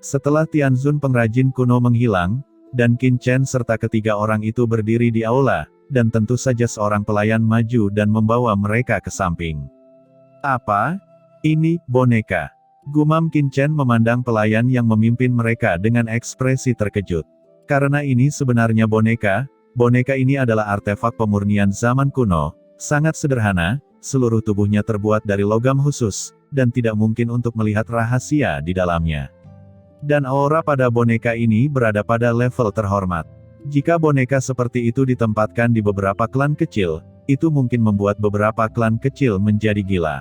Setelah Tianzun pengrajin kuno menghilang, dan Qin Chen serta ketiga orang itu berdiri di aula, dan tentu saja seorang pelayan maju dan membawa mereka ke samping. Apa? Ini, boneka. Gumam Qin Chen memandang pelayan yang memimpin mereka dengan ekspresi terkejut. Karena ini sebenarnya boneka ini adalah artefak pemurnian zaman kuno, sangat sederhana, seluruh tubuhnya terbuat dari logam khusus, dan tidak mungkin untuk melihat rahasia di dalamnya. Dan aura pada boneka ini berada pada level terhormat. Jika boneka seperti itu ditempatkan di beberapa klan kecil, itu mungkin membuat beberapa klan kecil menjadi gila.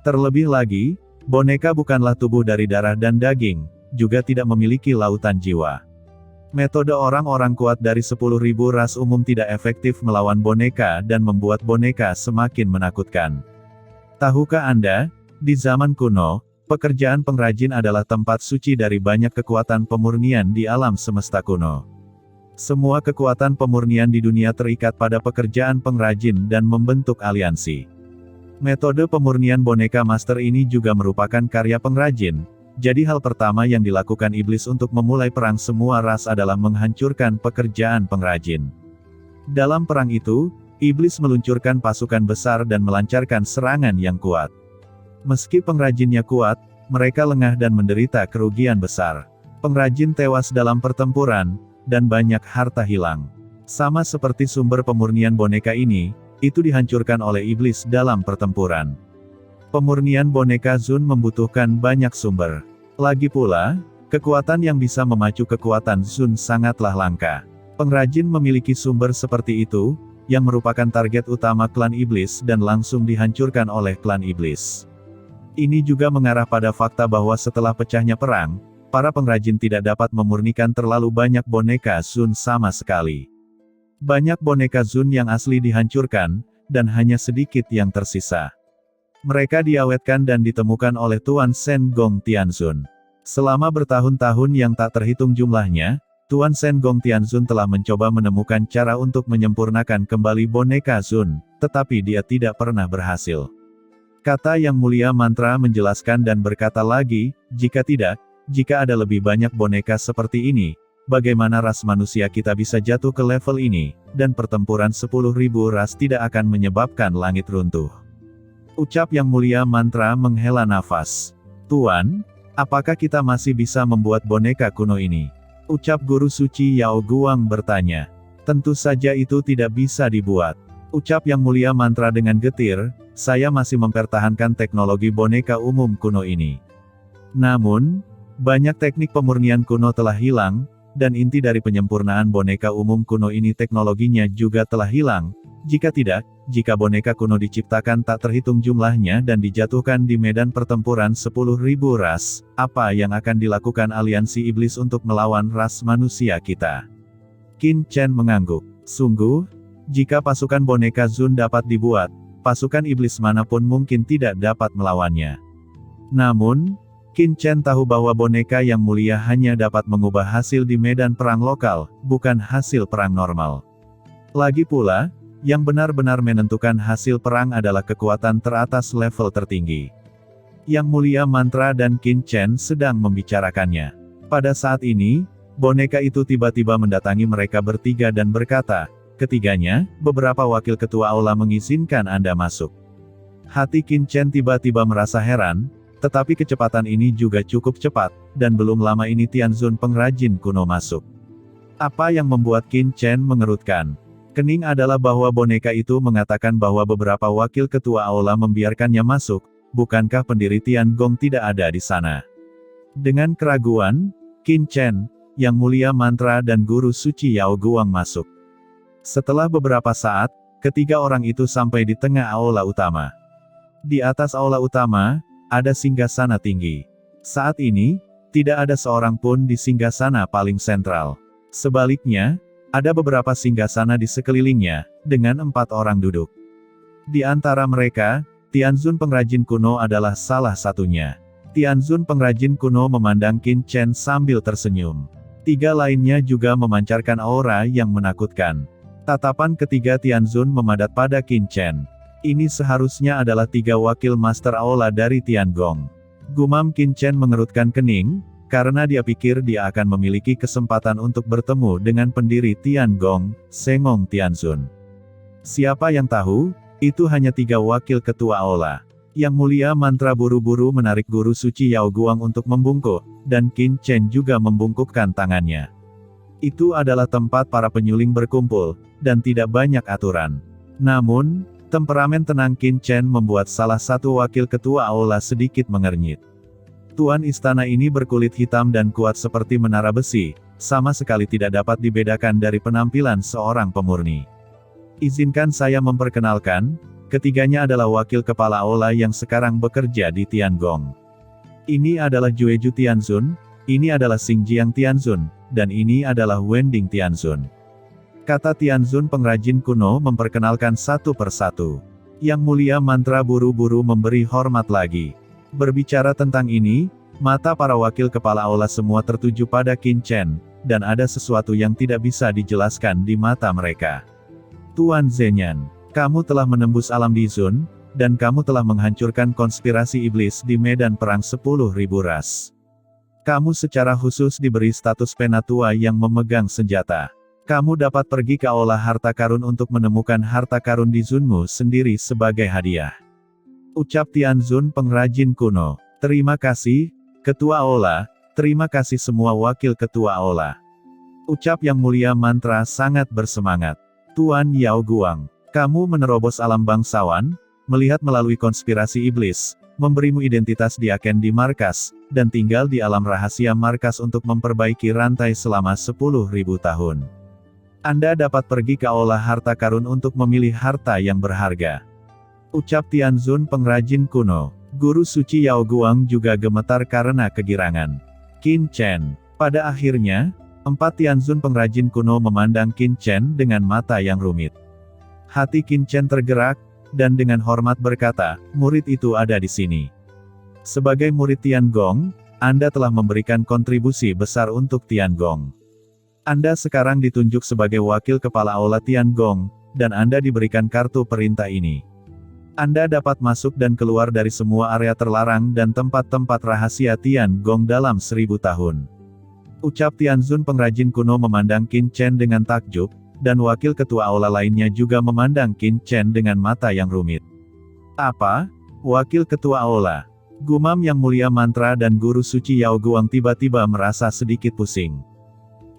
Terlebih lagi, boneka bukanlah tubuh dari darah dan daging, juga tidak memiliki lautan jiwa. Metode orang-orang kuat dari 10.000 ras umum tidak efektif melawan boneka dan membuat boneka semakin menakutkan. Tahukah Anda, di zaman kuno, pekerjaan pengrajin adalah tempat suci dari banyak kekuatan pemurnian di alam semesta kuno. Semua kekuatan pemurnian di dunia terikat pada pekerjaan pengrajin dan membentuk aliansi. Metode pemurnian boneka master ini juga merupakan karya pengrajin, jadi hal pertama yang dilakukan iblis untuk memulai perang semua ras adalah menghancurkan pekerjaan pengrajin. Dalam perang itu, iblis meluncurkan pasukan besar dan melancarkan serangan yang kuat. Meski pengrajinnya kuat, mereka lengah dan menderita kerugian besar. Pengrajin tewas dalam pertempuran, dan banyak harta hilang. Sama seperti sumber pemurnian boneka ini, itu dihancurkan oleh iblis dalam pertempuran. Pemurnian boneka Zun membutuhkan banyak sumber. Lagi pula, kekuatan yang bisa memacu kekuatan Zun sangatlah langka. Pengrajin memiliki sumber seperti itu, yang merupakan target utama klan iblis dan langsung dihancurkan oleh klan iblis. Ini juga mengarah pada fakta bahwa setelah pecahnya perang, para pengrajin tidak dapat memurnikan terlalu banyak boneka Zun sama sekali. Banyak boneka Zun yang asli dihancurkan, dan hanya sedikit yang tersisa. Mereka diawetkan dan ditemukan oleh Tuan Shen Gong Tianzun. Selama bertahun-tahun yang tak terhitung jumlahnya, Tuan Shen Gong Tianzun telah mencoba menemukan cara untuk menyempurnakan kembali boneka Zun, tetapi dia tidak pernah berhasil. Kata Yang Mulia Mantra menjelaskan dan berkata lagi, jika ada lebih banyak boneka seperti ini, bagaimana ras manusia kita bisa jatuh ke level ini, dan pertempuran 10.000 ras tidak akan menyebabkan langit runtuh. Ucap Yang Mulia Mantra menghela nafas. Tuan, apakah kita masih bisa membuat boneka kuno ini? Ucap Guru Suci Yao Guang bertanya. Tentu saja itu tidak bisa dibuat. Ucap Yang Mulia Mantra dengan getir, saya masih mempertahankan teknologi boneka umum kuno ini. Namun, banyak teknik pemurnian kuno telah hilang, dan inti dari penyempurnaan boneka umum kuno ini teknologinya juga telah hilang. Jika boneka kuno diciptakan tak terhitung jumlahnya dan dijatuhkan di medan pertempuran 10.000 ras, apa yang akan dilakukan aliansi iblis untuk melawan ras manusia kita? Qin Chen mengangguk. Sungguh, jika pasukan boneka Zun dapat dibuat, pasukan iblis manapun mungkin tidak dapat melawannya. Namun, Qin Chen tahu bahwa boneka yang mulia hanya dapat mengubah hasil di medan perang lokal, bukan hasil perang normal. Lagi pula, yang benar-benar menentukan hasil perang adalah kekuatan teratas level tertinggi. Yang Mulia Mantra dan Qin Chen sedang membicarakannya. Pada saat ini, boneka itu tiba-tiba mendatangi mereka bertiga dan berkata, ketiganya, beberapa wakil ketua aula mengizinkan Anda masuk. Hati Qin Chen tiba-tiba merasa heran, tetapi kecepatan ini juga cukup cepat, dan belum lama ini Tianzun pengrajin kuno masuk. Apa yang membuat Qin Chen mengerutkan kening adalah bahwa boneka itu mengatakan bahwa beberapa wakil ketua aula membiarkannya masuk, bukankah pendiri Tiangong tidak ada di sana? Dengan keraguan, Qin Chen, Yang Mulia Mantra dan Guru Suci Yao Guang masuk. Setelah beberapa saat, ketiga orang itu sampai di tengah aula utama. Di atas aula utama, ada singgasana tinggi. Saat ini, tidak ada seorang pun di singgasana paling sentral. Sebaliknya, ada beberapa singgasana di sekelilingnya, dengan 4 orang duduk. Di antara mereka, Tianzun pengrajin kuno adalah salah satunya. Tianzun pengrajin kuno memandang Qin Chen sambil tersenyum. 3 lainnya juga memancarkan aura yang menakutkan. Tatapan ketiga Tianzun memadat pada Qin Chen. Ini seharusnya adalah 3 wakil master aula dari Tiangong. Gumam Qin Chen mengerutkan kening, karena dia pikir dia akan memiliki kesempatan untuk bertemu dengan pendiri Tiangong, Sengong Tianzun. Siapa yang tahu, itu hanya 3 wakil ketua aula. Yang Mulia Mantra buru-buru menarik guru suci Yao Guang untuk membungkuk, dan Qin Chen juga membungkukkan tangannya. Itu adalah tempat para penyuling berkumpul, dan tidak banyak aturan. Namun, temperamen tenang Qin Chen membuat salah satu wakil ketua aula sedikit mengernyit. Tuan istana ini berkulit hitam dan kuat seperti menara besi, sama sekali tidak dapat dibedakan dari penampilan seorang pemurni. Izinkan saya memperkenalkan, ketiganya adalah wakil kepala aula yang sekarang bekerja di Tiangong. Ini adalah Jueju Tianzun, ini adalah Xingjiang Tianzun, dan ini adalah Wending Tianzun. Kata Tianzun pengrajin kuno memperkenalkan satu persatu. Yang Mulia Mantra buru-buru memberi hormat lagi. Berbicara tentang ini, mata para wakil kepala aula semua tertuju pada Qin Chen, dan ada sesuatu yang tidak bisa dijelaskan di mata mereka. Tuan Zhenyan, kamu telah menembus alam Dizun, dan kamu telah menghancurkan konspirasi iblis di medan perang 10.000 ras. Kamu secara khusus diberi status penatua yang memegang senjata. Kamu dapat pergi ke aula harta karun untuk menemukan harta karun Dizunmu sendiri sebagai hadiah. Ucap Tianzun pengrajin kuno. Terima kasih, Ketua Aula, terima kasih semua wakil Ketua Aula. Ucap Yang Mulia Mantra sangat bersemangat. Tuan Yao Guang, kamu menerobos alam bangsawan, melihat melalui konspirasi iblis, memberimu identitas diaken di markas, dan tinggal di alam rahasia markas untuk memperbaiki rantai selama 10.000 tahun. Anda dapat pergi ke aula harta karun untuk memilih harta yang berharga. Ucap Tianzun pengrajin kuno. Guru suci Yao Guang juga gemetar karena kegirangan. Qin Chen. Pada akhirnya, 4 Tianzun pengrajin kuno memandang Qin Chen dengan mata yang rumit. Hati Qin Chen tergerak, dan dengan hormat berkata, murid itu ada di sini. Sebagai murid Tiangong, Anda telah memberikan kontribusi besar untuk Tiangong. Anda sekarang ditunjuk sebagai wakil kepala aula Tiangong, dan Anda diberikan kartu perintah ini. Anda dapat masuk dan keluar dari semua area terlarang dan tempat-tempat rahasia Tiangong dalam 1000 tahun. Ucap Tianzun pengrajin kuno memandang Qin Chen dengan takjub, dan wakil ketua aula lainnya juga memandang Qin Chen dengan mata yang rumit. Apa? Wakil ketua aula? Gumam Yang Mulia Mantra dan guru suci Yao Guang tiba-tiba merasa sedikit pusing.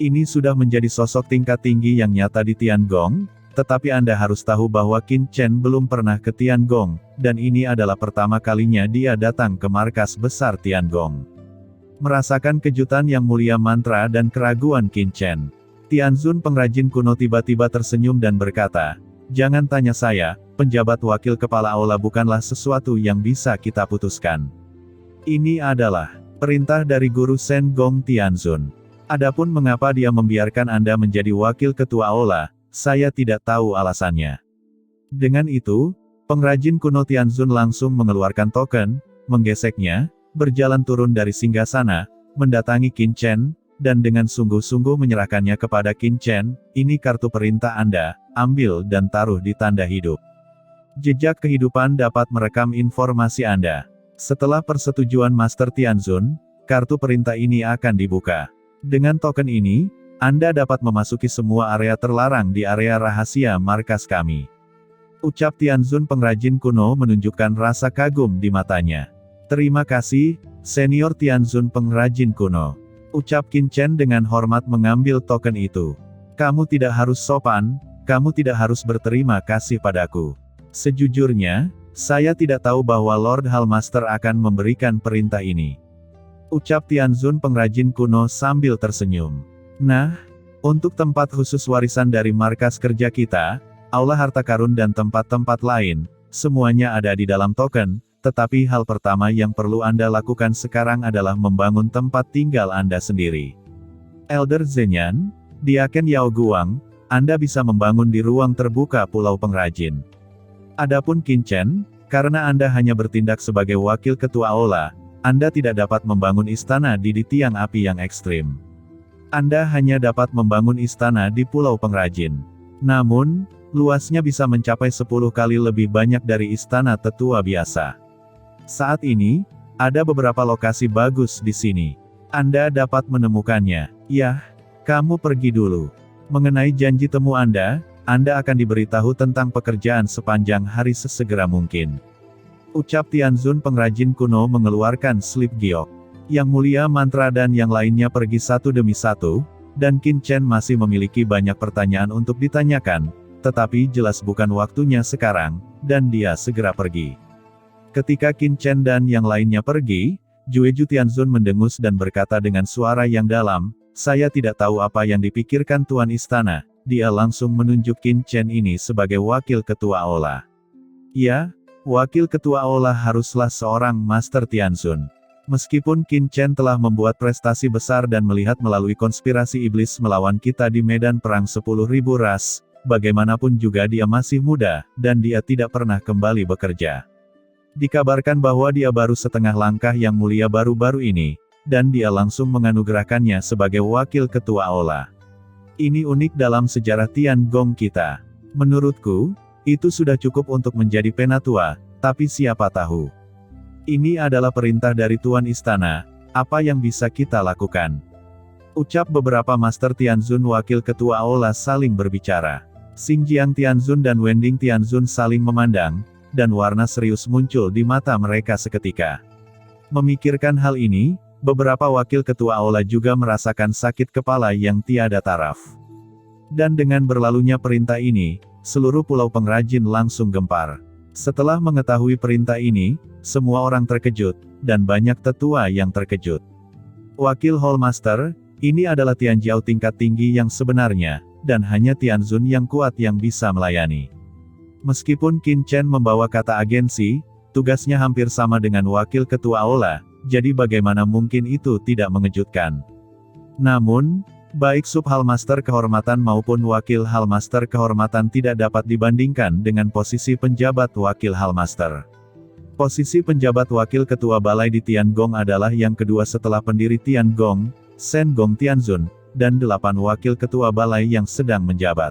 Ini sudah menjadi sosok tingkat tinggi yang nyata di Tiangong, tetapi Anda harus tahu bahwa Qin Chen belum pernah ke Tiangong, dan ini adalah pertama kalinya dia datang ke markas besar Tiangong. Merasakan kejutan Yang Mulia Mantra dan keraguan Qin Chen, Tianzun pengrajin kuno tiba-tiba tersenyum dan berkata, jangan tanya saya, penjabat wakil kepala aula bukanlah sesuatu yang bisa kita putuskan. Ini adalah perintah dari guru Shen Gong Tianzun. Adapun mengapa dia membiarkan Anda menjadi wakil ketua aula, saya tidak tahu alasannya. Dengan itu, pengrajin kuno Tianzun langsung mengeluarkan token, menggeseknya, berjalan turun dari singgasana, mendatangi Qin Chen, dan dengan sungguh-sungguh menyerahkannya kepada Qin Chen, ini kartu perintah Anda, ambil dan taruh di tanda hidup. Jejak kehidupan dapat merekam informasi Anda. Setelah persetujuan Master Tianzun, kartu perintah ini akan dibuka. Dengan token ini, Anda dapat memasuki semua area terlarang di area rahasia markas kami. Ucap Tianzun pengrajin kuno menunjukkan rasa kagum di matanya. Terima kasih, Senior Tianzun pengrajin kuno. Ucap Qin Chen dengan hormat mengambil token itu. Kamu tidak harus sopan, kamu tidak harus berterima kasih padaku. Sejujurnya, saya tidak tahu bahwa Lord Hallmaster akan memberikan perintah ini. Ucap Tianzun pengrajin kuno sambil tersenyum. Nah, untuk tempat khusus warisan dari markas kerja kita, aula harta karun dan tempat-tempat lain, semuanya ada di dalam token. Tetapi hal pertama yang perlu Anda lakukan sekarang adalah membangun tempat tinggal Anda sendiri. Elder Zhenyan, Diaken Yao Guang, Anda bisa membangun di ruang terbuka Pulau Pengrajin. Adapun Qin Chen, karena Anda hanya bertindak sebagai wakil ketua aula, Anda tidak dapat membangun istana di tiang api yang ekstrim. Anda hanya dapat membangun istana di Pulau Pengrajin. Namun, luasnya bisa mencapai 10 kali lebih banyak dari istana tetua biasa. Saat ini, ada beberapa lokasi bagus di sini. Anda dapat menemukannya. Yah, kamu pergi dulu. Mengenai janji temu Anda akan diberitahu tentang pekerjaan sepanjang hari sesegera mungkin. Ucap Tianzun pengrajin kuno mengeluarkan slip giok. Yang Mulia Mantra dan yang lainnya pergi satu demi satu, dan Qin Chen masih memiliki banyak pertanyaan untuk ditanyakan, tetapi jelas bukan waktunya sekarang, dan dia segera pergi. Ketika Qin Chen dan yang lainnya pergi, Jueju Tianzun mendengus dan berkata dengan suara yang dalam, "Saya tidak tahu apa yang dipikirkan Tuan Istana." Dia langsung menunjuk Qin Chen ini sebagai wakil ketua Aula. Ya, wakil ketua Aula haruslah seorang Master Tianzun. Meskipun Qin Chen telah membuat prestasi besar dan melihat melalui konspirasi iblis melawan kita di medan perang 10.000 ras, bagaimanapun juga dia masih muda, dan dia tidak pernah kembali bekerja. Dikabarkan bahwa dia baru setengah langkah yang mulia baru-baru ini, dan dia langsung menganugerahkannya sebagai wakil ketua Aula. Ini unik dalam sejarah Tiangong kita. Menurutku, itu sudah cukup untuk menjadi penatua, tapi siapa tahu. Ini adalah perintah dari Tuan Istana, apa yang bisa kita lakukan? Ucap beberapa Master Tianzun wakil ketua Aula saling berbicara. Xingjiang Tianzun dan Wending Tianzun saling memandang, dan warna serius muncul di mata mereka seketika. Memikirkan hal ini, beberapa wakil ketua Aula juga merasakan sakit kepala yang tiada taraf. Dan dengan berlalunya perintah ini, seluruh pulau pengrajin langsung gempar. Setelah mengetahui perintah ini, semua orang terkejut, dan banyak tetua yang terkejut. Wakil Hallmaster, ini adalah Tianjiao tingkat tinggi yang sebenarnya, dan hanya Tianzun yang kuat yang bisa melayani. Meskipun Qin Chen membawa kata agensi, tugasnya hampir sama dengan wakil ketua Aula, jadi bagaimana mungkin itu tidak mengejutkan. Namun, baik Sub-Hallmaster kehormatan maupun Wakil Hallmaster kehormatan tidak dapat dibandingkan dengan posisi penjabat Wakil Hallmaster. Posisi penjabat Wakil Ketua Balai di Tiangong adalah yang kedua setelah pendiri Tiangong, Shen Gong Tianzun, dan 8 Wakil Ketua Balai yang sedang menjabat.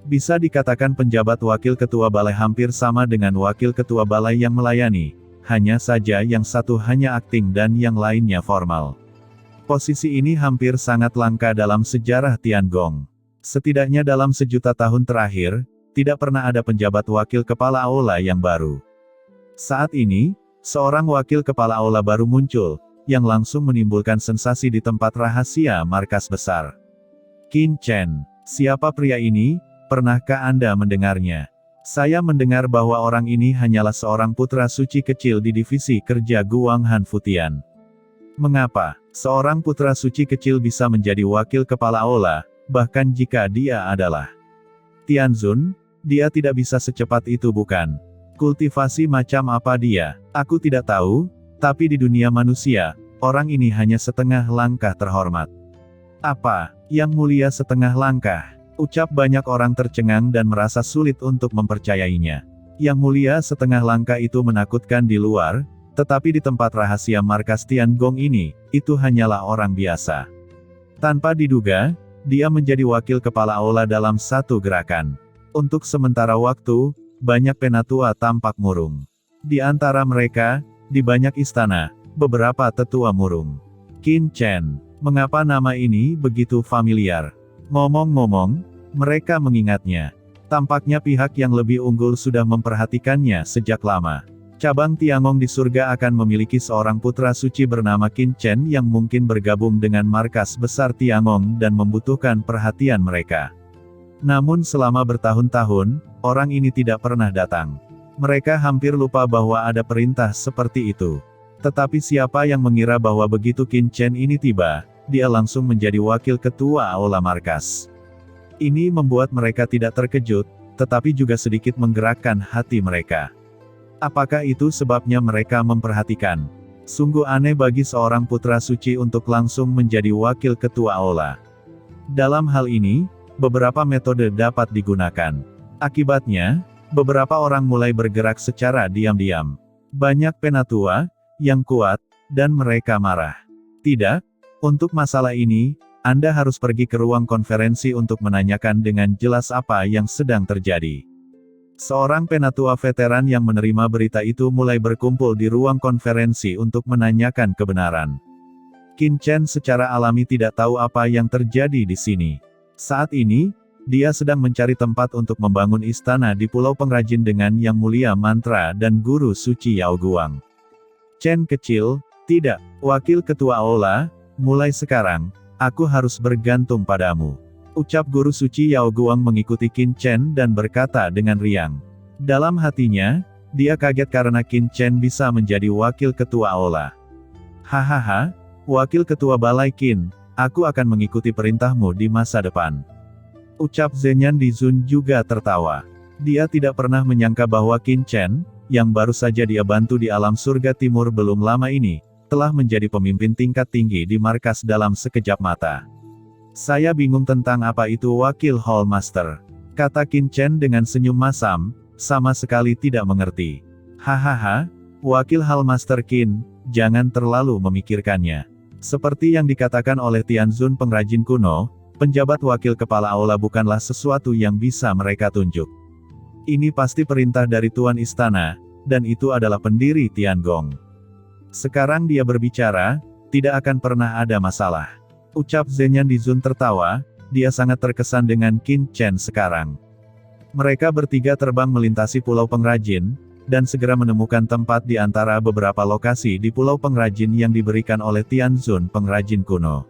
Bisa dikatakan penjabat Wakil Ketua Balai hampir sama dengan Wakil Ketua Balai yang melayani, hanya saja yang satu hanya akting dan yang lainnya formal. Posisi ini hampir sangat langka dalam sejarah Tiangong. Setidaknya dalam sejuta tahun terakhir, tidak pernah ada penjabat wakil kepala aula yang baru. Saat ini, seorang wakil kepala aula baru muncul, yang langsung menimbulkan sensasi di tempat rahasia markas besar. Qin Chen, siapa pria ini? Pernahkah Anda mendengarnya? Saya mendengar bahwa orang ini hanyalah seorang putra suci kecil di divisi kerja Guang Han Futian. Mengapa seorang putra suci kecil bisa menjadi wakil kepala aula, bahkan jika dia adalah Tianzun? Dia tidak bisa secepat itu bukan? Kultivasi macam apa dia? Aku tidak tahu, tapi di dunia manusia, orang ini hanya setengah langkah terhormat. Apa, yang mulia setengah langkah? Ucap banyak orang tercengang dan merasa sulit untuk mempercayainya. Yang mulia setengah langkah itu menakutkan di luar, tetapi di tempat rahasia markas Tiangong ini, itu hanyalah orang biasa. Tanpa diduga, dia menjadi wakil kepala aula dalam satu gerakan. Untuk sementara waktu, banyak penatua tampak murung. Di antara mereka, di banyak istana, beberapa tetua murung. Qin Chen, mengapa nama ini begitu familiar? Ngomong-ngomong, mereka mengingatnya. Tampaknya pihak yang lebih unggul sudah memperhatikannya sejak lama. Cabang Tiangong di surga akan memiliki seorang putra suci bernama Qin Chen yang mungkin bergabung dengan markas besar Tiangong dan membutuhkan perhatian mereka. Namun selama bertahun-tahun, orang ini tidak pernah datang. Mereka hampir lupa bahwa ada perintah seperti itu. Tetapi siapa yang mengira bahwa begitu Qin Chen ini tiba, dia langsung menjadi wakil ketua aula markas. Ini membuat mereka tidak terkejut, tetapi juga sedikit menggerakkan hati mereka. Apakah itu sebabnya mereka memperhatikan? Sungguh aneh bagi seorang putra suci untuk langsung menjadi wakil ketua aula. Dalam hal ini, beberapa metode dapat digunakan. Akibatnya, beberapa orang mulai bergerak secara diam-diam. Banyak penatua yang kuat, dan mereka marah. Tidak, untuk masalah ini, Anda harus pergi ke ruang konferensi untuk menanyakan dengan jelas apa yang sedang terjadi. Seorang penatua veteran yang menerima berita itu mulai berkumpul di ruang konferensi untuk menanyakan kebenaran. Qin Chen secara alami tidak tahu apa yang terjadi di sini. Saat ini, dia sedang mencari tempat untuk membangun istana di Pulau Pengrajin dengan Yang Mulia Mantra dan Guru Suci Yao Guang. Chen kecil, tidak, Wakil Ketua Aula, mulai sekarang, aku harus bergantung padamu. Ucap Guru Suci Yao Guang mengikuti Qin Chen dan berkata dengan riang. Dalam hatinya, dia kaget karena Qin Chen bisa menjadi Wakil Ketua Aula. Hahaha, Wakil Ketua Balai Qin, aku akan mengikuti perintahmu di masa depan. Ucap Zhenyan Dizun juga tertawa. Dia tidak pernah menyangka bahwa Qin Chen, yang baru saja dia bantu di alam surga timur belum lama ini, telah menjadi pemimpin tingkat tinggi di markas dalam sekejap mata. Saya bingung tentang apa itu Wakil Hall Master, kata Qin Chen dengan senyum masam, sama sekali tidak mengerti. Hahaha, Wakil Hall Master Qin, jangan terlalu memikirkannya. Seperti yang dikatakan oleh Tianzun pengrajin kuno, penjabat wakil kepala aula bukanlah sesuatu yang bisa mereka tunjuk. Ini pasti perintah dari Tuan Istana, dan itu adalah pendiri Tiangong. Sekarang dia berbicara, tidak akan pernah ada masalah. Ucap Zhenyan Dizun tertawa, dia sangat terkesan dengan Qin Chen sekarang. Mereka bertiga terbang melintasi Pulau Pengrajin, dan segera menemukan tempat di antara beberapa lokasi di Pulau Pengrajin yang diberikan oleh Tianzun pengrajin kuno.